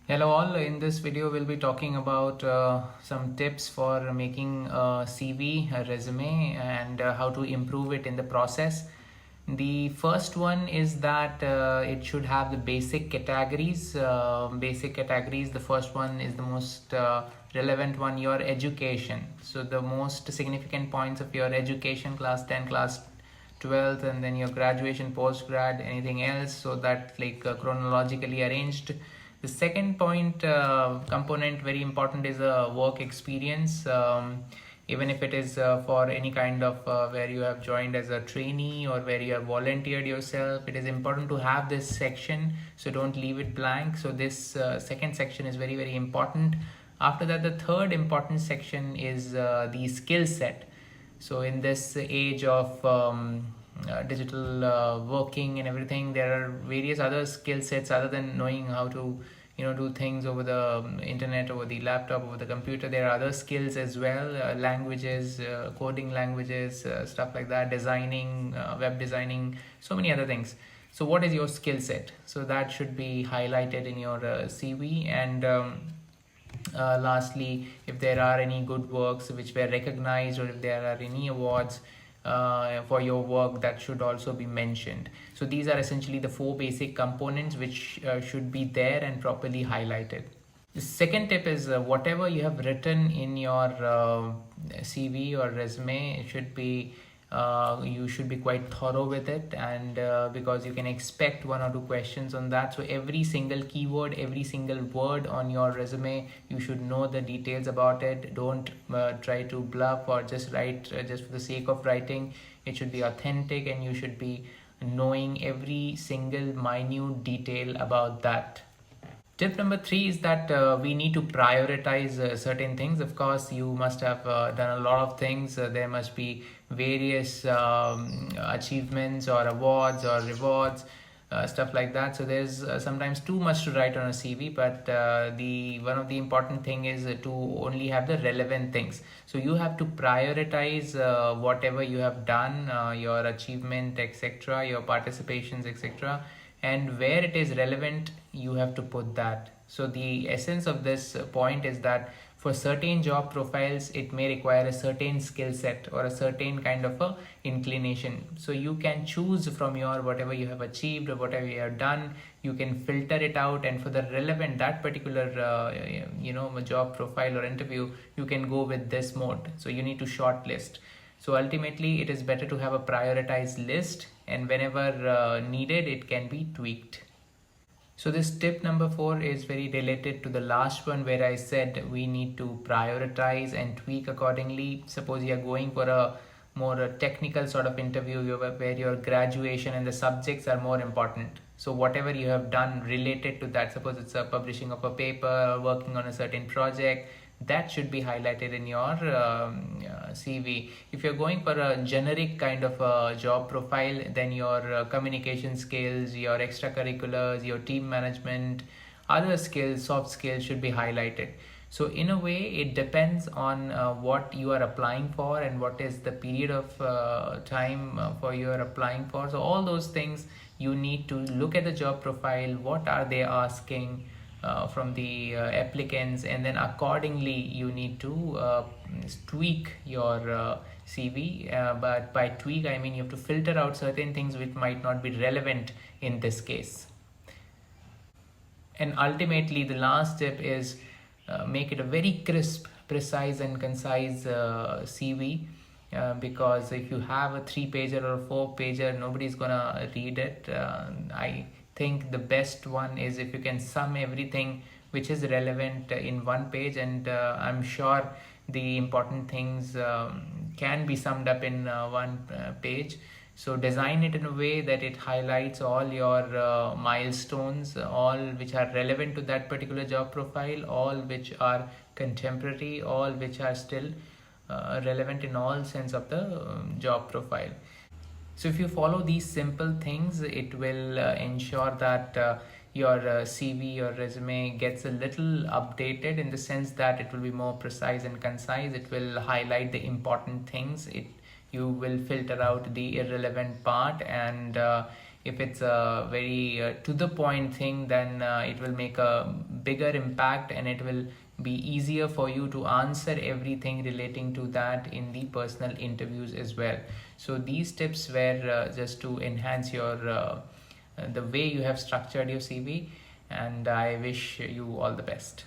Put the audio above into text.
Hello all, in this video we'll be talking about some tips for making a CV, a resume, and how to improve it in the process. The first one is that it should have the basic categories. The first one is the most relevant one, your education. So the most significant points of your education, class 10, class 12th, and then your graduation, post-grad, anything else, so that chronologically arranged. The second point component, very important, is a work experience. Even if it is for any kind of where you have joined as a trainee or where you have volunteered yourself, it is important to have this section, so don't leave it blank. So this second section is very, very important. After that, the third important section is the skill set. So in this age of digital working and everything, there are various other skill sets other than knowing how to do things over the internet, over the laptop, over the computer. There are other skills as well, languages, coding languages, stuff like that, designing, web designing, so many other things. So what is your skill set? So that should be highlighted in your CV. And lastly, if there are any good works which were recognized, or if there are any awards for your work, that should also be mentioned. So these are essentially the four basic components which should be there and properly highlighted. The second tip is whatever you have written in your CV or resume, it should be you should be quite thorough with it, and because you can expect one or two questions on that. So every single keyword, every single word on your resume, you should know the details about it. Don't try to bluff or just write just for the sake of writing. It should be authentic, and you should be knowing every single minute detail about that. Tip number 3 is that we need to prioritize certain things. Of course, you must have done a lot of things. There must be various achievements or awards or rewards, stuff like that. So there's sometimes too much to write on a CV, but the one of the important thing is to only have the relevant things. So you have to prioritize whatever you have done, your achievement, etc., your participations, etc., and where it is relevant, you have to put that. So the essence of this point is that for certain job profiles, it may require a certain skill set or a certain kind of a inclination. So you can choose from your whatever you have achieved or whatever you have done. You can filter it out, and for the relevant that particular job profile or interview, you can go with this mode. So you need to shortlist. So ultimately, it is better to have a prioritized list, and whenever needed, it can be tweaked. So this tip number 4 is very related to the last one, where I said we need to prioritize and tweak accordingly. Suppose you are going for a more technical sort of interview where your graduation and the subjects are more important. So whatever you have done related to that, suppose it's a publishing of a paper, working on a certain project, that should be highlighted in your CV. If you're going for a generic kind of a job profile, then your communication skills, your extracurriculars, your team management, other skills, soft skills should be highlighted. So in a way, it depends on what you are applying for and what is the period of time for you are applying for. So all those things, you need to look at the job profile, what are they asking from the applicants, and then accordingly you need to tweak your CV. But by tweak, I mean you have to filter out certain things which might not be relevant in this case. And ultimately, the last tip is make it a very crisp, precise, and concise CV. Because if you have a 3-pager or a 4-pager, nobody's gonna read it. I think the best one is if you can sum everything which is relevant in one page, and I'm sure the important things can be summed up in one page. So design it in a way that it highlights all your milestones, all which are relevant to that particular job profile, all which are contemporary, all which are still relevant in all sense of the job profile. So if you follow these simple things, it will ensure that your CV, your resume gets a little updated, in the sense that it will be more precise and concise. It will highlight the important things. You will filter out the irrelevant part, and if it's a very to the point thing, then it will make a bigger impact, and it will be easier for you to answer everything relating to that in the personal interviews as well. So these tips were just to enhance your the way you have structured your CV, and I wish you all the best.